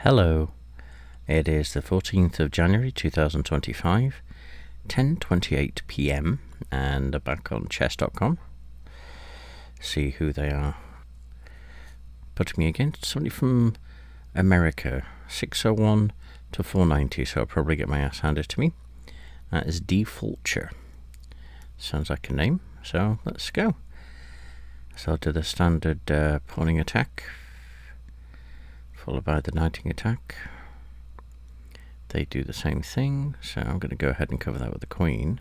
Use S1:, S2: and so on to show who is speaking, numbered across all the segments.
S1: Hello, it is the 14th of January 2025, 10:28 p.m. and I'm back on chess.com. See who they are. Putting me against somebody from America, 601 to 490, so I'll probably get my ass handed to me. That is D. Fulcher. Sounds like a name, so let's go. So I'll do the standard pawning attack, followed by the knighting attack. They do the same thing, so I'm going to go ahead and cover that with the queen.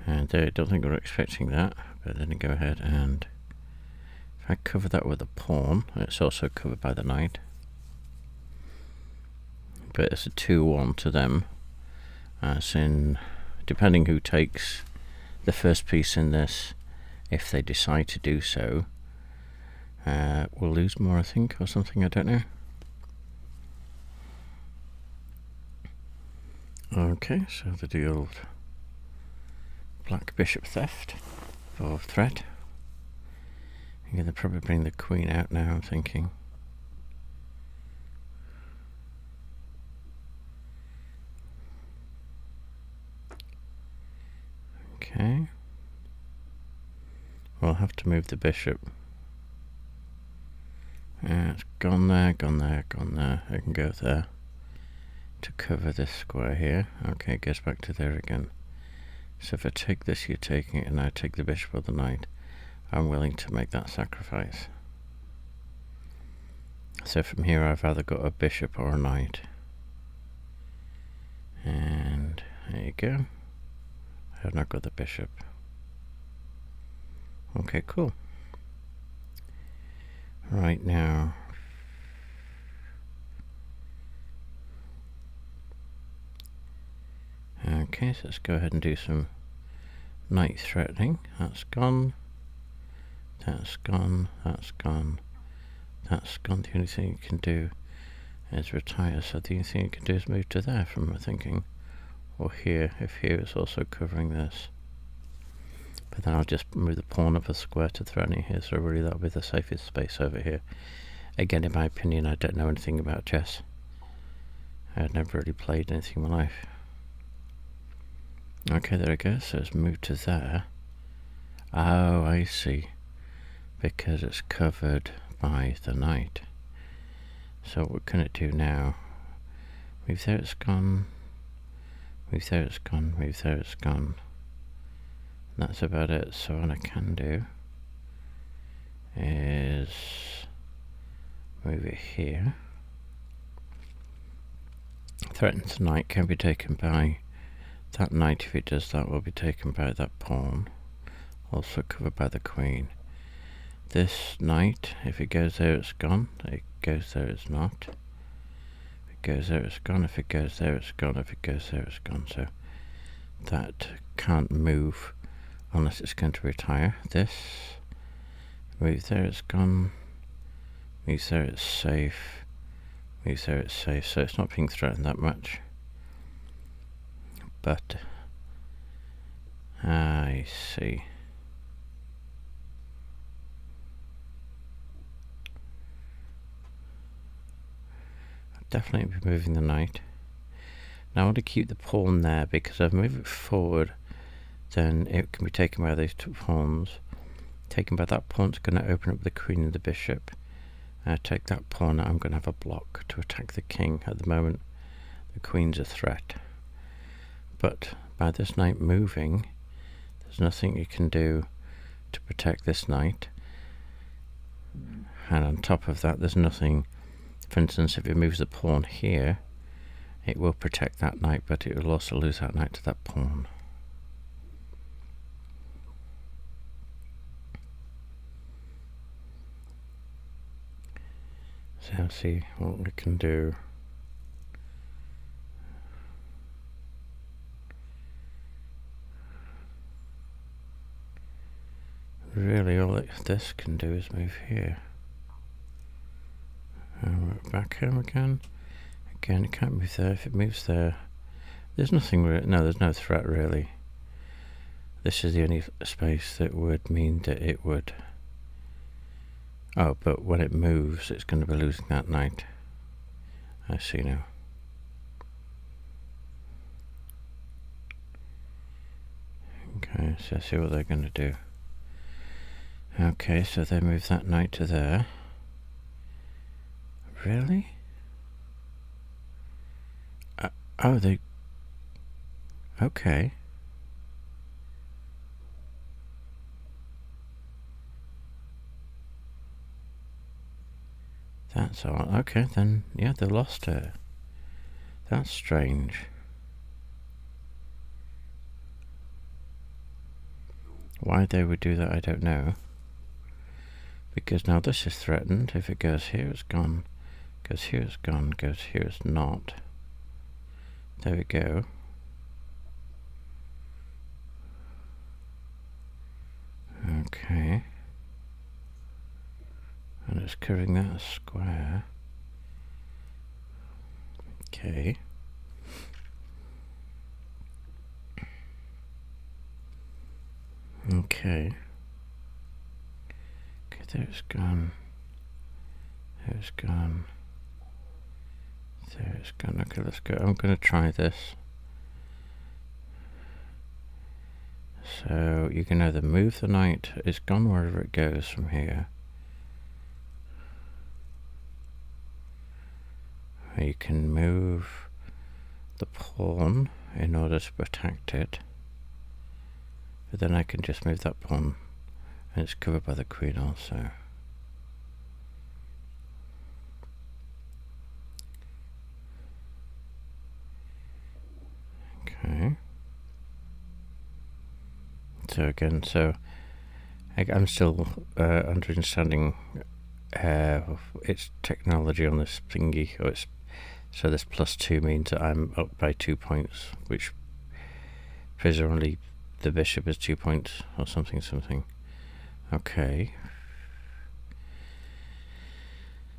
S1: And I don't think we're expecting that, but then I go ahead and if I cover that with a pawn, it's also covered by the knight. But it's a 2-1 to them, as in, depending who takes the first piece in this, if they decide to do so, we'll lose more, I think, or something, I don't know. Okay, so the old black bishop theft or threat. I'm going to probably bring the queen out now, I'm thinking. Okay. We'll have to move the bishop. It's gone there, gone there, gone there. I can go there to cover this square here. Okay, it goes back to there again. So if I take this, you're taking it, and I take the bishop or the knight, I'm willing to make that sacrifice. So from here I've either got a bishop or a knight. And there you go. I have not got the bishop. Okay, cool. Right now, okay, so let's go ahead and do some knight threatening. That's gone. That's gone. That's gone. That's gone. The only thing you can do is retire. So the only thing you can do is move to there, from my thinking, or here, if here is also covering this. But then I'll just move the pawn up a square to threatening here, so really that'll be the safest space over here. Again, in my opinion, I don't know anything about chess. I've never really played anything in my life. Okay, there we go, so it's moved to there. Oh, I see. Because it's covered by the knight. So what can it do now? Move there, it's gone. Move there, it's gone. Move there, it's gone. That's about it. So what I can do is move it here. Threatens knight can be taken by that knight. If it does that, will be taken by that pawn, also covered by the queen. This knight, if it goes there, it's gone. It goes there, it's not. If it goes there, it's gone. If it goes there, it's gone. If it goes there, it's gone. So that can't move unless it's going to retire. This, move there, it's gone. Move there, it's safe. Move there, it's safe. So it's not being threatened that much. But I see. I'll definitely be moving the knight. Now I want to keep the pawn there because if I move it forward, then it can be taken by these two pawns. Taken by that pawn, it's going to open up the queen and the bishop. Take that pawn, I'm going to have a block to attack the king. At the moment, the queen's a threat. But by this knight moving, there's nothing you can do to protect this knight. And on top of that, there's nothing, for instance, if it moves the pawn here, it will protect that knight, but it will also lose that knight to that pawn. So let's see what we can do. Really, all this can do is move here. And we're back home again. Again, it can't move there. If it moves there, there's nothing. No, there's no threat really. This is the only space that would mean that it would Oh, but when it moves, it's going to be losing that knight. I see now. Okay, so I see what they're going to do. Okay, so they move that knight to there. Really? Oh, they... Okay. That's all. Okay, then, yeah, they lost her. That's strange. Why they would do that, I don't know. Because now this is threatened. If it goes here, it's gone. Goes here, it's gone. Goes here, it's not. There we go. Okay. And it's covering that square. Okay. Okay. Okay, there's gone. There's gone. There's gone. Okay, let's go. I'm going to try this. So you can either move the knight. It's gone wherever it goes from here. Or you can move the pawn in order to protect it. But then I can just move that pawn. And it's covered by the queen also. Okay. So again, I'm still understanding its technology on this thingy. So this +2 means that I'm up by 2 points, which presumably the bishop is 2 points or something. Okay.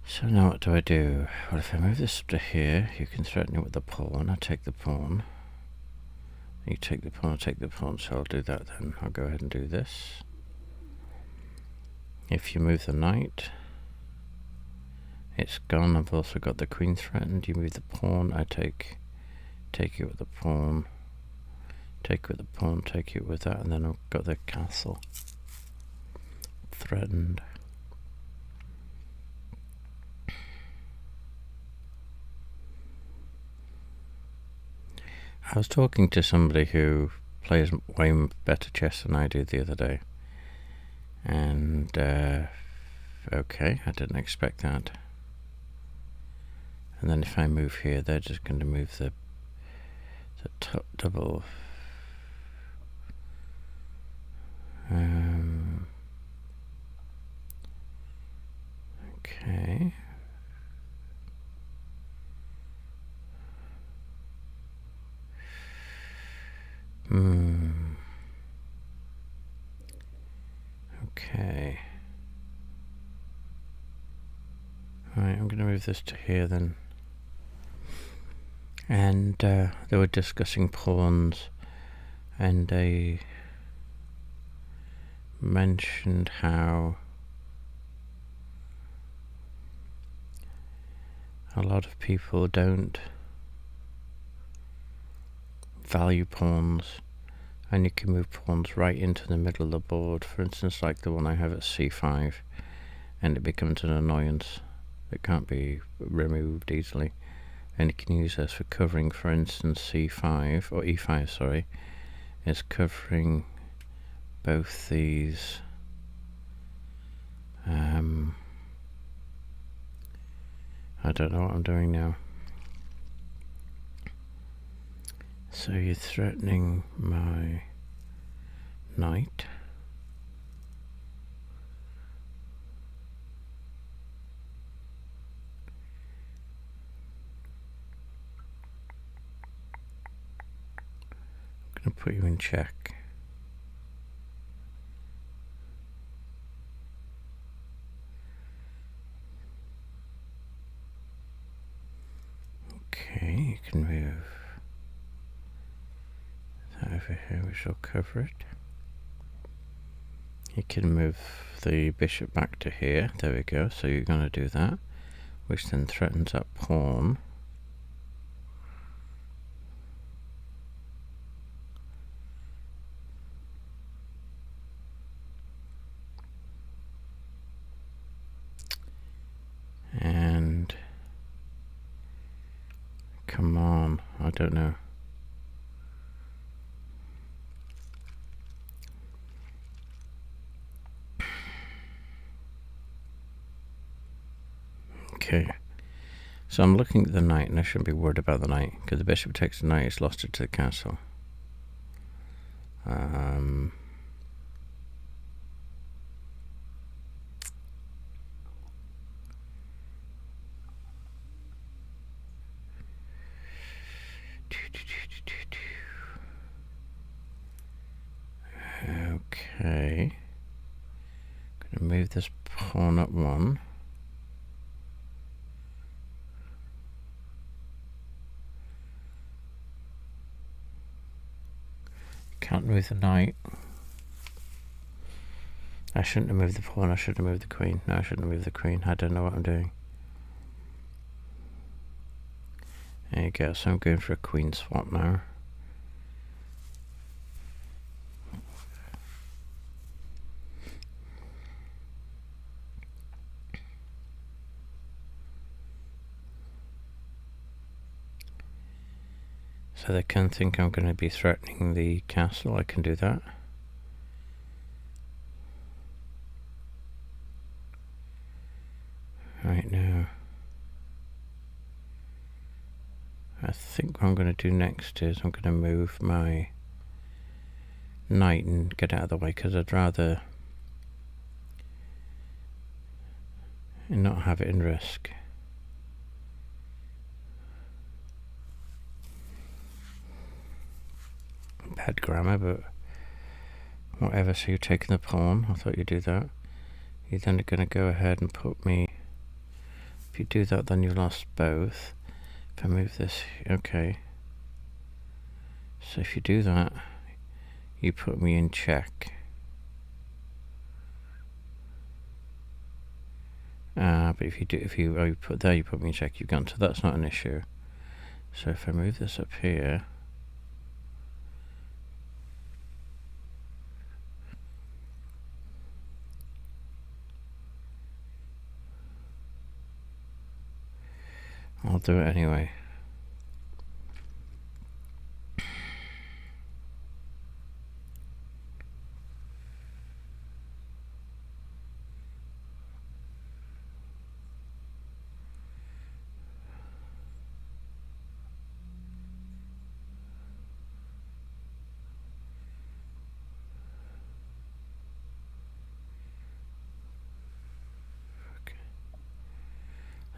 S1: So now what do I do? Well, if I move this to here, you can threaten it with the pawn. I take the pawn. You take the pawn, I take the pawn, so I'll do that then. I'll go ahead and do this. If you move the knight, it's gone. I've also got the queen threatened. You move the pawn, I take it with the pawn, take it with the pawn, take it with that, and then I've got the castle threatened. I was talking to somebody who plays way better chess than I do the other day. And, okay, I didn't expect that. And then if I move here, they're just going to move the double. Okay. Okay. Right, I'm going to move this to here then. And they were discussing pawns, and they mentioned how a lot of people don't value pawns, and you can move pawns right into the middle of the board. For instance, like the one I have at c5, and it becomes an annoyance. It can't be removed easily, and you can use this for covering, for instance, c5 or e5. Sorry, it's covering both these. I don't know what I'm doing now. So you're threatening my knight. I'm going to put you in check. Okay, you can move that over here, which will cover it. You can move the bishop back to here. There we go. So you're going to do that, which then threatens that pawn. And come on, I don't know. Okay, so I'm looking at the knight, and I shouldn't be worried about the knight, because the bishop takes the knight, it's lost it to the castle. Okay, gonna move this pawn up one. Can't move the knight. I shouldn't have moved the pawn, I should have moved the queen. No, I shouldn't have moved the queen. I don't know what I'm doing. There you go, so I'm going for a queen swap now. So they can think I'm going to be threatening the castle. I can do that. Right now, I think what I'm going to do next is I'm going to move my knight and get out of the way, because I'd rather not have it in risk. Bad grammar, but whatever. So you're taking the pawn. I thought you'd do that. You're then going to go ahead and put me. If you do that, then you lost both. If I move this, okay. So if you do that, you put me in check. But if you put there, you put me in check. You've gone. So that's not an issue. So if I move this up here. I'll do it anyway.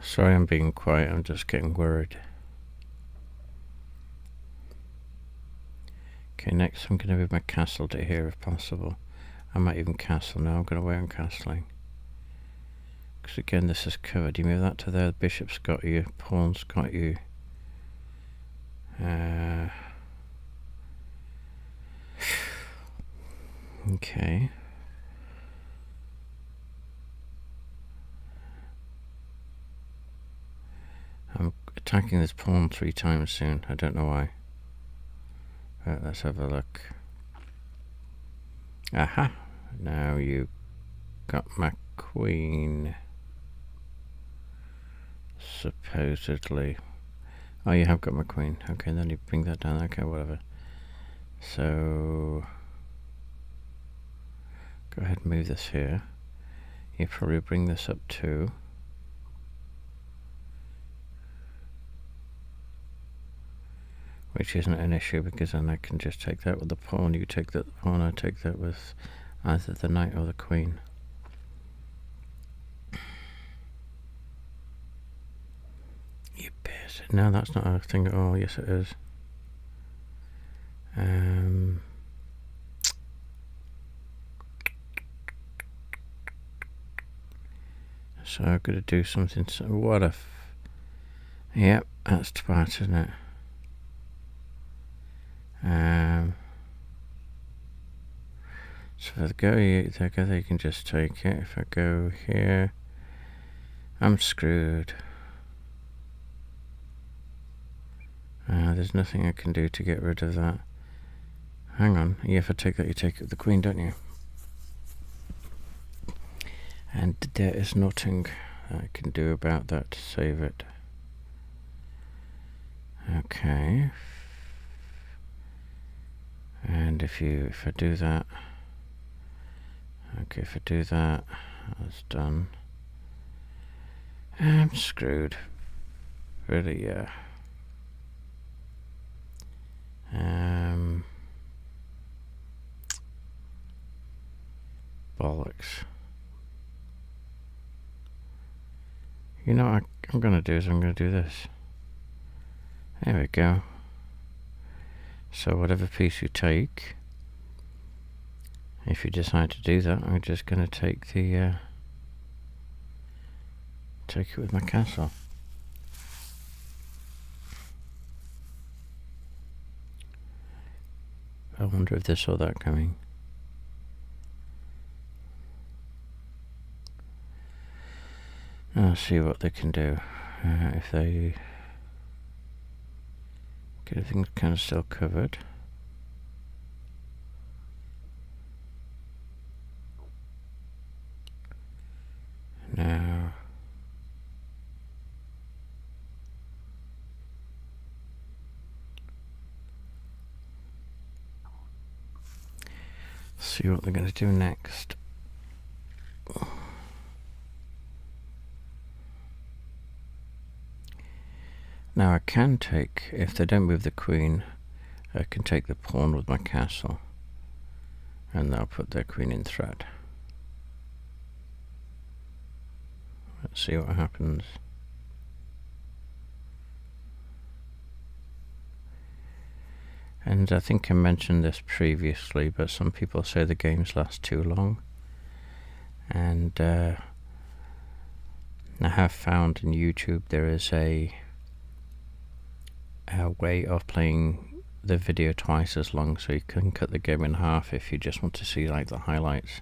S1: Sorry I'm being quiet, I'm just getting worried. Okay, next I'm going to move my castle to here if possible. I might even castle now, I'm going to wait on castling. Because again, this is covered. You move that to there, the bishop's got you, pawn's got you. Okay. I'm attacking this pawn 3 times soon. I don't know why. Right, let's have a look. Aha! Now you got my queen. Supposedly. Oh, you have got my queen. Okay, then you bring that down. Okay, whatever. So go ahead and move this here. You probably bring this up too. Which isn't an issue, because then I can just take that with the pawn. You take that with the pawn, I take that with either the knight or the queen. You piss. No, that's not a thing at all. Yes, it is. So I've got to do something. So what if? Yep, that's twat, isn't it? So if I go here, they can just take it. If I go here, I'm screwed. There's nothing I can do to get rid of that. Hang on. Yeah, if I take that, you take the queen, don't you? And there is nothing I can do about that to save it. Okay. And if I do that, okay, if I do that, that's done. I'm screwed. Really, yeah. Bollocks. You know what I'm going to do is I'm going to do this. There we go. So whatever piece you take, if you decide to do that, I'm just going to take the take it with my castle. I wonder if they saw that coming. I'll see what they can do. If they get everything kind of still covered. Now see what they're going to do next. Now I can take, if they don't move the queen, I can take the pawn with my castle, and they'll put their queen in threat. Let's see what happens. And I think I mentioned this previously, but some people say the games last too long. And I have found in YouTube there is a way of playing the video twice as long, so you can cut the game in half if you just want to see like the highlights.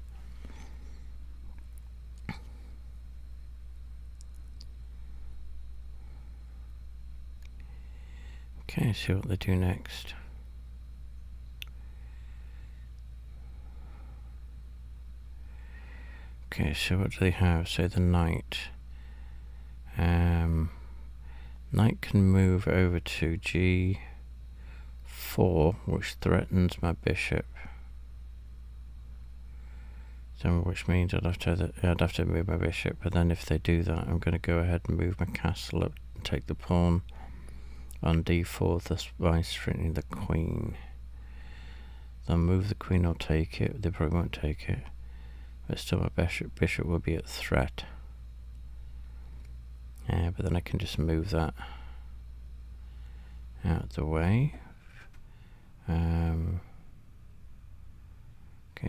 S1: Okay, see what they do next. Okay, so what do they have? So the knight. Knight can move over to G4, which threatens my bishop. So which means I'd have to move my bishop. But then if they do that, I'm going to go ahead and move my castle up and take the pawn on D4, thus by threatening the queen. They'll move the queen or take it. They probably won't take it. But still my bishop will be at threat. But then I can just move that out of the way. Okay,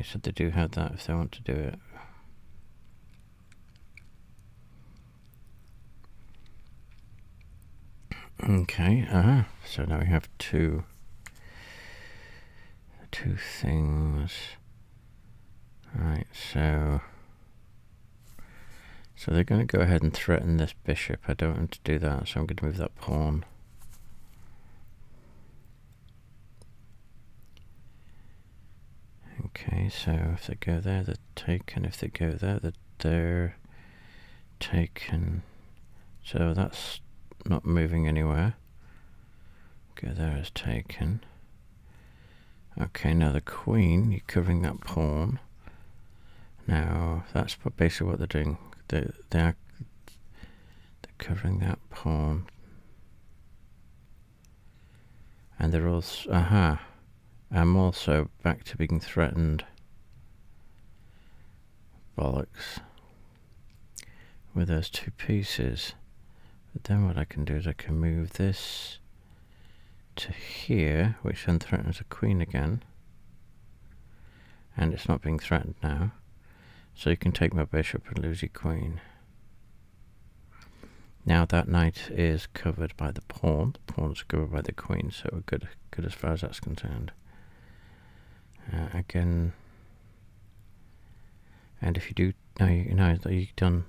S1: so they do have that if they want to do it. Okay, so now we have two things. Right, so they're going to go ahead and threaten this bishop. I don't want to do that, so I'm going to move that pawn. Okay, so if they go there, they're taken. If they go there, they're taken. So that's not moving anywhere. Go there is taken. Okay, now the queen, you're covering that pawn. Now that's basically what they're doing. They're covering that pawn, and they're also I'm also back to being threatened. Bollocks. With those two pieces. But then what I can do is I can move this to here, which then threatens a queen again. And it's not being threatened now. So you can take my bishop and lose your queen. Now that knight is covered by the pawn. The pawn's covered by the queen, so we're good as far as that's concerned. Again, And if you do, no, you've done.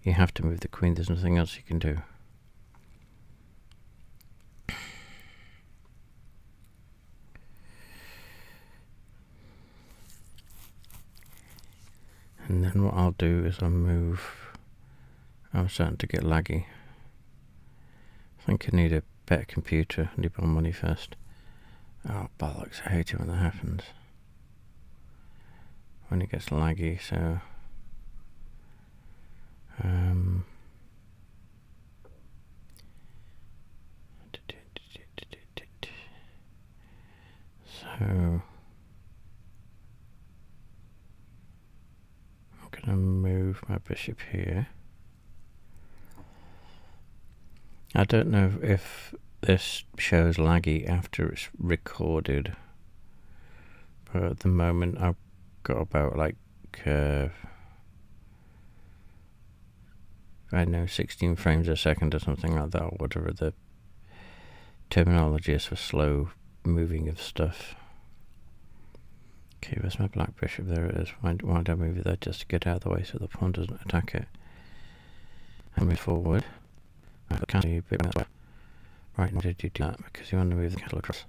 S1: You have to move the queen. There's nothing else you can do. And then what I'll do is I'll move. I'm starting to get laggy. I think I need a better computer. I need more money first. Oh bollocks! I hate it when that happens. When it gets laggy, so. So I'm going to move my bishop here. I don't know if this shows laggy after it's recorded, but at the moment I've got about like I don't know, 16 frames a second or something like that, or whatever the terminology is for slow moving of stuff. Okay, where's my black bishop? There it is. Why did I move it there? Just to get out of the way so the pawn doesn't attack it. And move forward. Right, why did you do that? Because you want to move the castle across.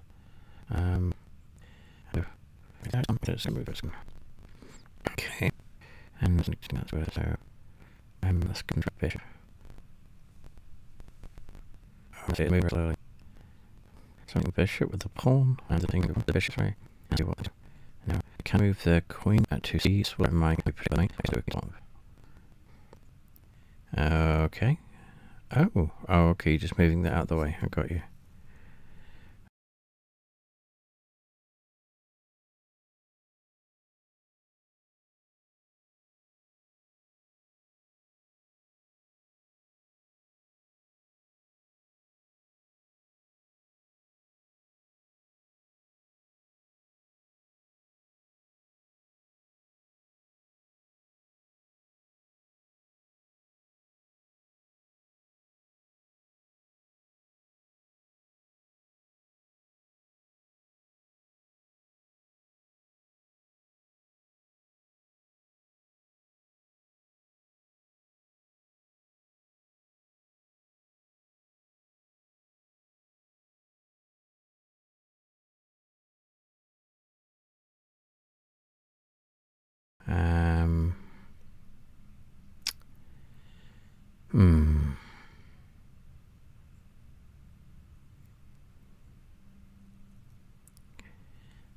S1: Okay. And that's where, so let's contract bishop. See it move slowly. So bishop with the pawn and the thing with the bishop, sorry. And do what? Now I can move the queen at 2c, so what my okay. Oh, okay, just moving that out of the way. I got you.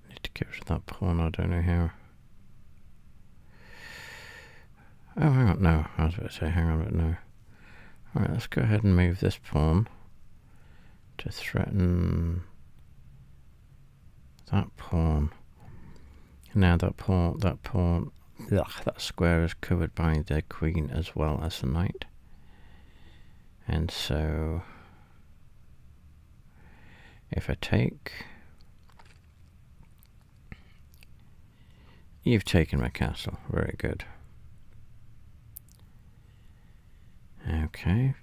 S1: Need to get rid of that pawn, I don't know how. Oh, hang on, no, I was about to say hang on, but no. Alright, let's go ahead and move this pawn to threaten that pawn. Now that square is covered by the queen as well as the knight. And so, if I take, you've taken my castle, very good. Okay.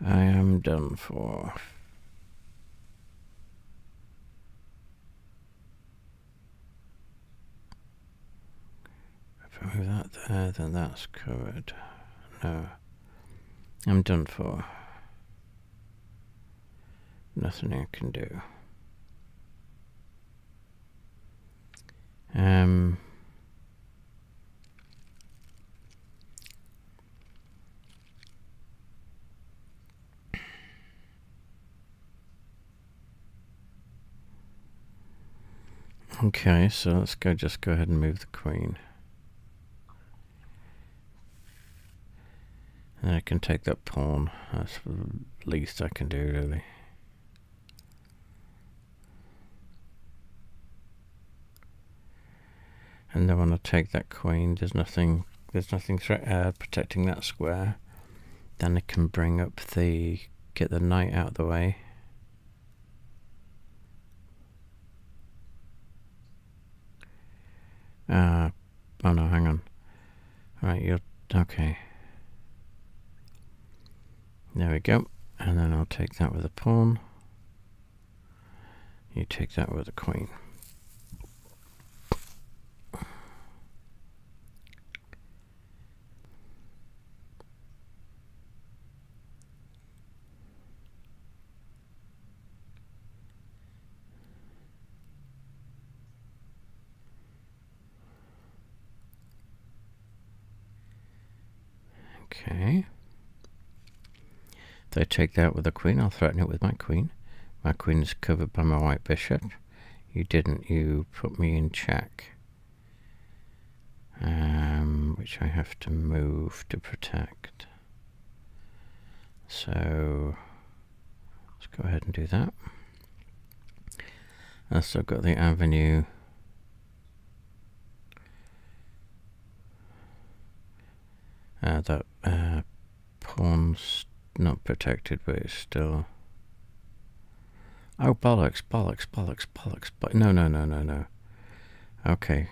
S1: I am done for. If I move that there, then that's covered. No. I'm done for. Nothing I can do. Okay, so let's just go ahead and move the queen. And I can take that pawn. That's the least I can do, really. And then when I take that queen, there's nothing protecting that square. Then I can bring up get the knight out of the way. Oh no, hang on. Right, you're... okay. There we go. And then I'll take that with a pawn. You take that with a queen. Okay. If they take that with a queen, I'll threaten it with my queen. My queen is covered by my white bishop. You didn't. You put me in check. Which I have to move to protect. So let's go ahead and do that. I've still got the avenue. That pawn's not protected, but it's still... oh, bollocks, bollocks, bollocks, bollocks. But no. Okay.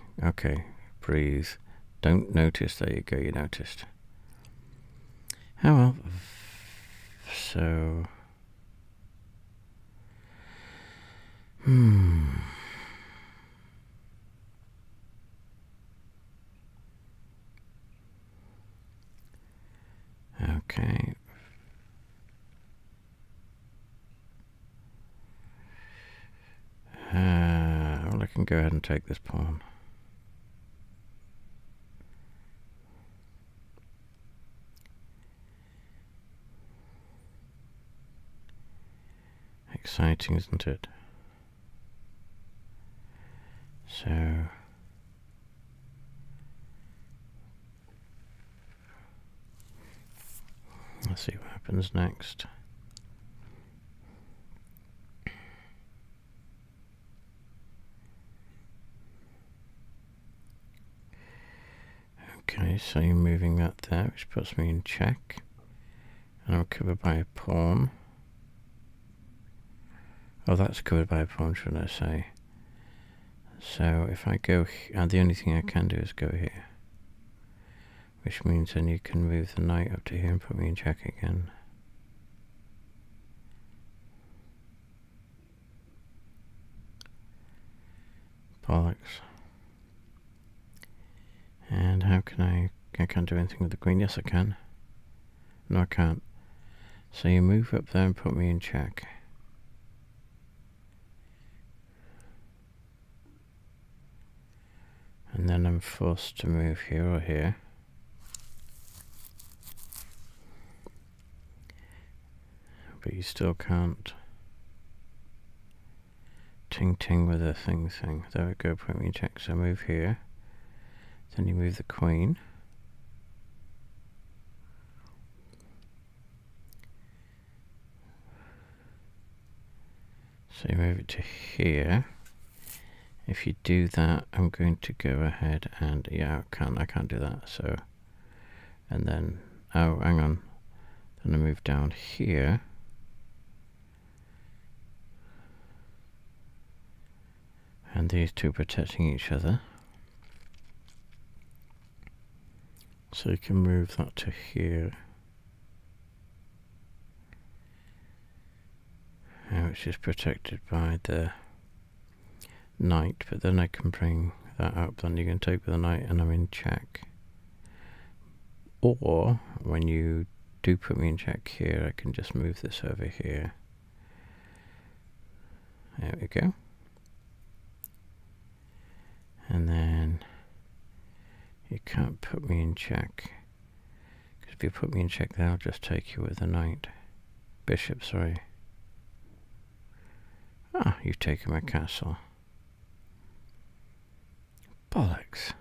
S1: Breathe. Don't notice. There you go, you noticed. Oh well. So... okay. Well, I can go ahead and take this pawn. Exciting, isn't it? So... let's see what happens next. Okay, so you're moving that there, which puts me in check. And I'm covered by a pawn. Oh, that's covered by a pawn, should I say. So if I go... the only thing I can do is go here. Which means then you can move the knight up to here and put me in check again. Bollocks. And how can I can't do anything with the queen. Yes, I can. No, I can't. So you move up there and put me in check. And then I'm forced to move here or here. But you still can't ting with a thing. There we go, put me in check. So move here. Then you move the queen. So you move it to here. If you do that, I'm going to go ahead and... yeah, I can't do that. So, and then... oh, hang on. Then I move down here. And these two protecting each other. So you can move that to here. Which is protected by the knight, but then I can bring that up, then you can take with the knight and I'm in check. Or, when you do put me in check here, I can just move this over here. There we go. And then you can't put me in check, because if you put me in check then I'll just take you with the knight. Bishop, sorry. Ah, you've taken my castle. Bollocks.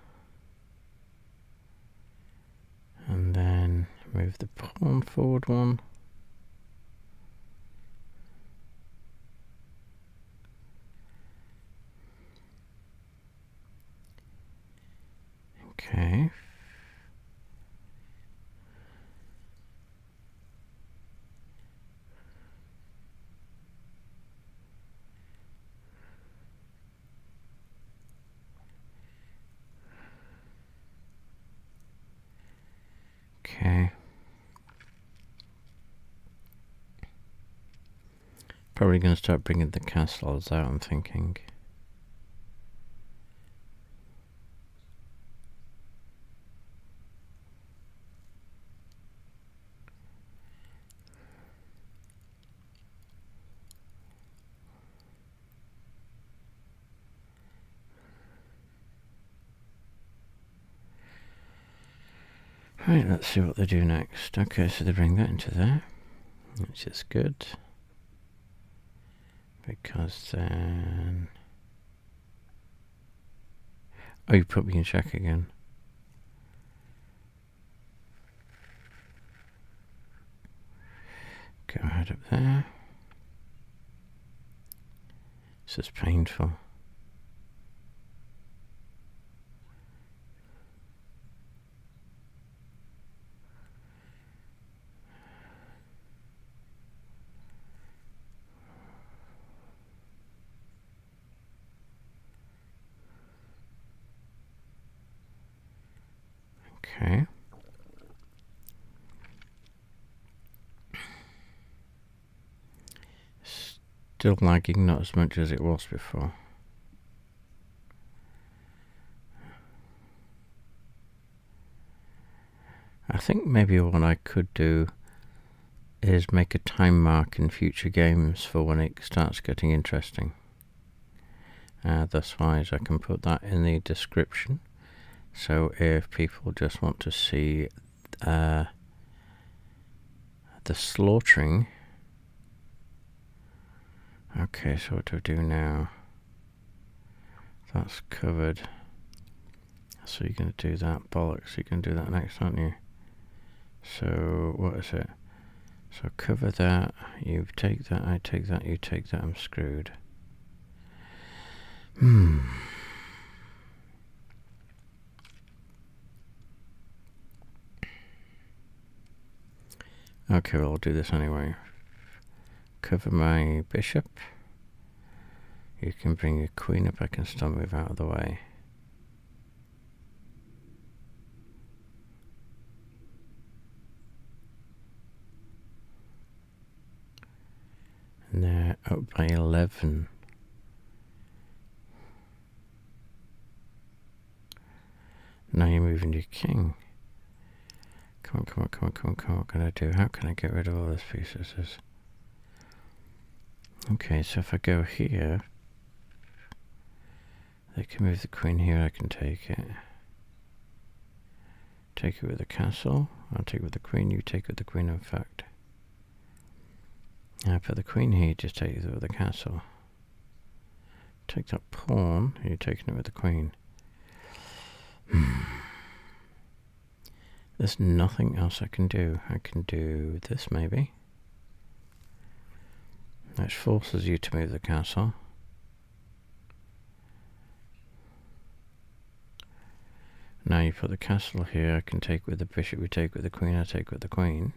S1: And then move the pawn forward one. Okay. Okay. Probably going to start bringing the castles out, I'm thinking. Right, let's see what they do next. Okay, so they bring that into there, which is good. Because then... Oh, you put me in check again. Go ahead up there. This is painful. Okay. Still lagging, not as much as it was before. I think maybe what I could do is make a time mark in future games for when it starts getting interesting. Thus wise, I can put that in the description. So if people just want to see the slaughtering. Okay, so what do I do now? That's covered. So you're going to do that. Bollocks, you're going to do that next, aren't you? So what is it? So cover that, you take that, I take that, you take that, I'm screwed. Okay, well, I'll do this anyway. Cover my bishop. You can bring your queen up, I can still move out of the way. And they're up by 11. Now you're moving your king. Come on, come on, come on, come on, come on. What can I do? How can I get rid of all these pieces? Okay, so if I go here, they can move the queen here, I can take it. Take it with the castle. I'll take it with the queen, you take it with the queen, in fact. I put the queen here, just take it with the castle. Take that pawn, you're taking it with the queen. There's nothing else I can do. I can do this maybe. Which forces you to move the castle. Now you put the castle here, I can take with the bishop, we take with the queen, I take with the queen.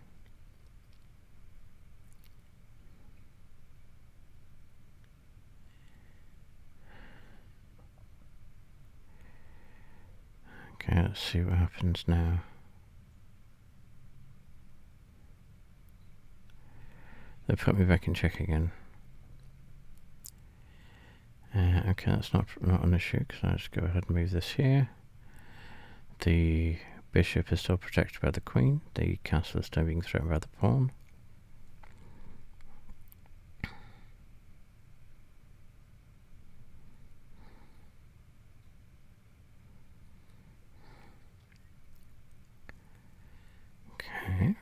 S1: Okay, let's see what happens now. They put me back in check again. Okay, that's not an issue, because I'll just go ahead and move this here. The bishop is still protected by the queen. The castle is still being threatened by the pawn. Okay.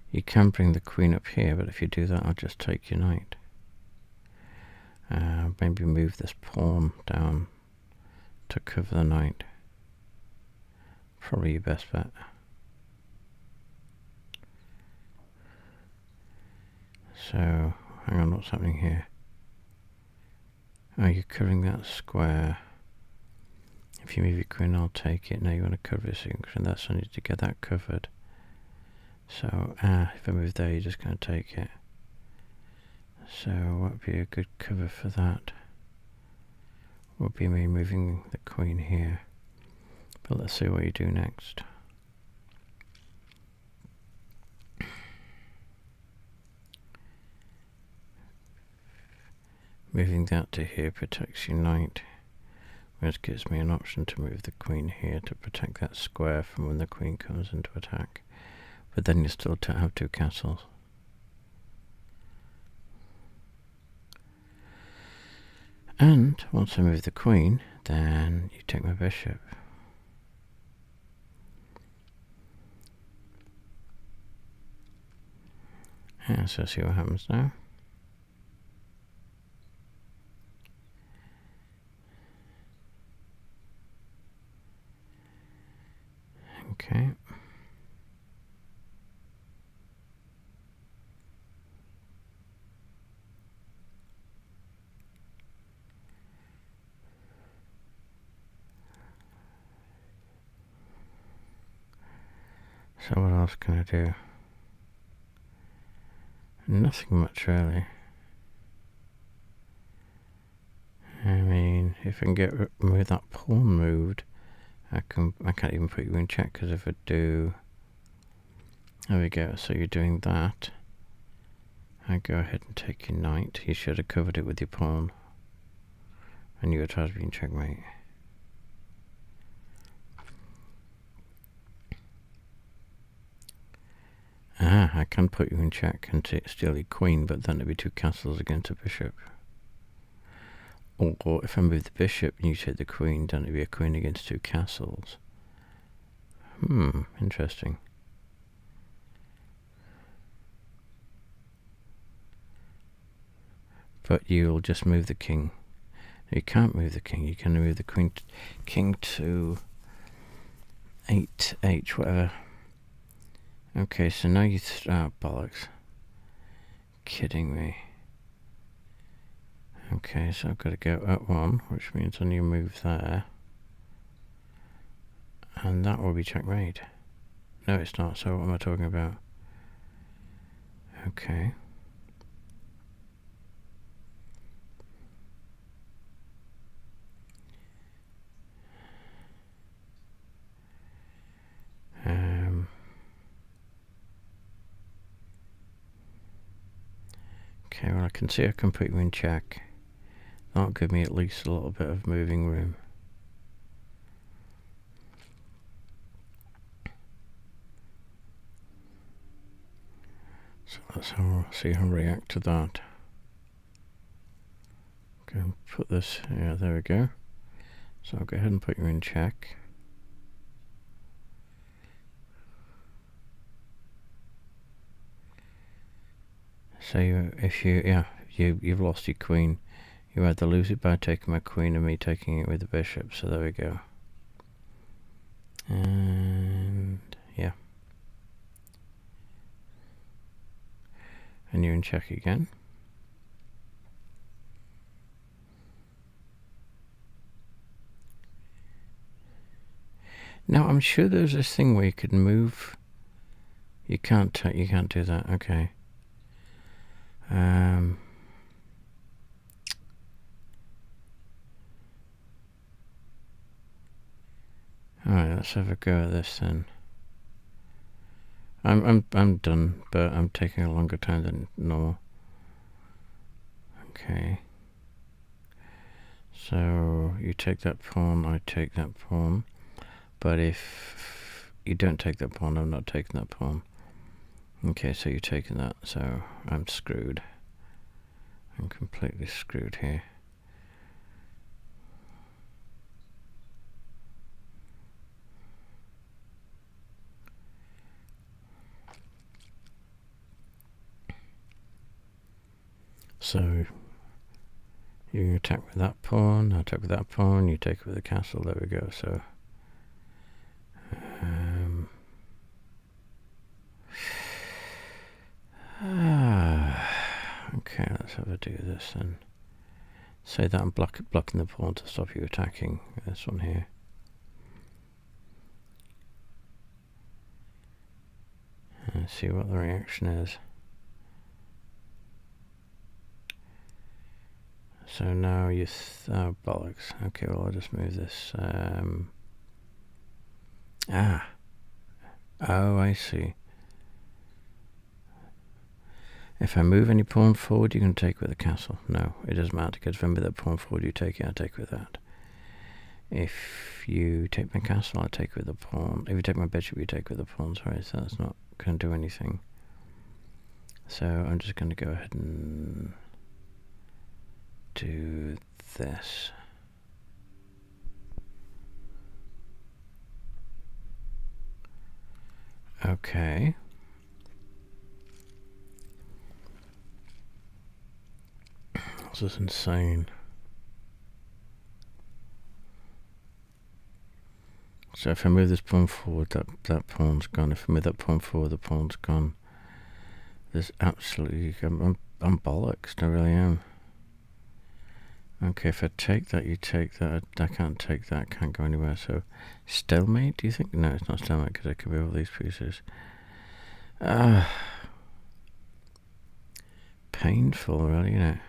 S1: You can bring the queen up here, but if you do that, I'll just take your knight. Maybe move this pawn down to cover the knight. Probably your best bet. So, hang on, what's happening here? Oh, you're covering that square. If you move your queen, I'll take it. Now you want to cover this, and that's I need to get that covered. So, if I move there, you're just going to take it. So, what would be a good cover for that? Would be me moving the queen here. But let's see what you do next. Moving that to here protects your knight, which gives me an option to move the queen here to protect that square from when the queen comes into attack. But then you still have two castles. And once I move the queen, then you take my bishop. Yeah, so see what happens now. Okay. So what else can I do? Nothing much really. I mean, if I can get move that pawn moved, I can't even put you in check, because if I do, there we go. So you're doing that. I go ahead and take your knight. You should have covered it with your pawn, and you would try to be in checkmate. I can put you in check and steal your queen, but then it'd be two castles against a bishop. Or if I move the bishop and you take the queen, then it'd be a queen against two castles. Interesting. But you'll just move the king. You can't move the king. You can move the king to 8h, whatever. Okay, so now you bollocks. Kidding me. Okay, so I've got to go up one, which means then you move there. And that will be checkmate. No, it's not. So what am I talking about? Okay. Okay, well I can see I can put you in check. That'll give me at least a little bit of moving room. So let's see how I react to that. Okay, put this, yeah, there we go. So I'll go ahead and put you in check. So you've lost your queen. You either lose it by taking my queen or me taking it with the bishop. So there we go. And yeah. And you're in check again. Now I'm sure there's this thing where you could move. You can't do that. Okay. Alright, let's have a go at this then. I'm done, but I'm taking a longer time than normal. Okay. So you take that pawn, I take that pawn. But if you don't take that pawn, I'm not taking that pawn. Okay, so you're taking that, so I'm screwed. I'm completely screwed here. So you attack with that pawn, I attack with that pawn, you take it with the castle, there we go. So okay, let's have a do this then. Say that I'm blocking the pawn to stop you attacking this one here. And see what the reaction is. So now you oh bollocks. Okay, well I'll just move this. Oh, I see. If I move any pawn forward, you can take with the castle. No, it doesn't matter, because if I move that pawn forward, you take it, I take with that. If you take my castle, I take with the pawn. If you take my bishop, you take with the pawn. Sorry, so that's not going to do anything. So I'm just going to go ahead and do this. Okay. This is insane. So if I move this pawn forward, that pawn's gone. If I move that pawn forward, the pawn's gone. There's absolutely... I'm bollocksed, I really am. Okay, if I take that, you take that. I can't take that, can't go anywhere. So, stalemate, do you think? No, it's not stalemate, because I could be over these pieces. Painful, really, isn't it?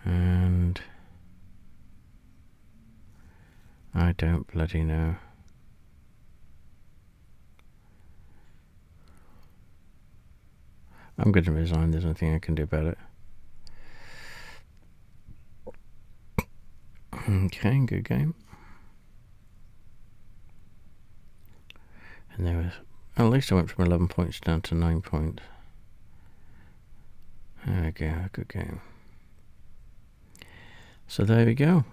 S1: And... I don't bloody know. I'm going to resign. There's nothing I can do about it. Okay, good game. And there was... At least I went from 11 points down to 9 points. There we go, good game. So there we go.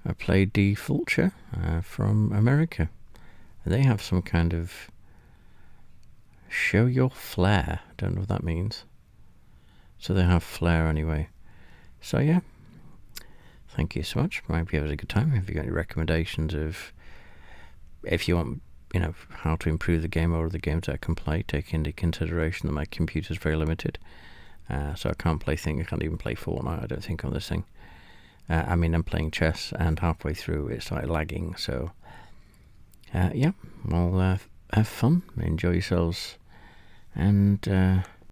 S1: I played Die Fulcher from America. They have some kind of show your flair. Don't know what that means. So they have flair anyway. So yeah, thank you so much. I hope you had a good time. Have you got any recommendations of, if you want, how to improve the game or the games that I can play, take into consideration that my computer's very limited. So I can't play things. I can't even play Fortnite, I don't think, on this thing. I'm playing chess, and halfway through it started lagging. So yeah, well, have fun, enjoy yourselves, and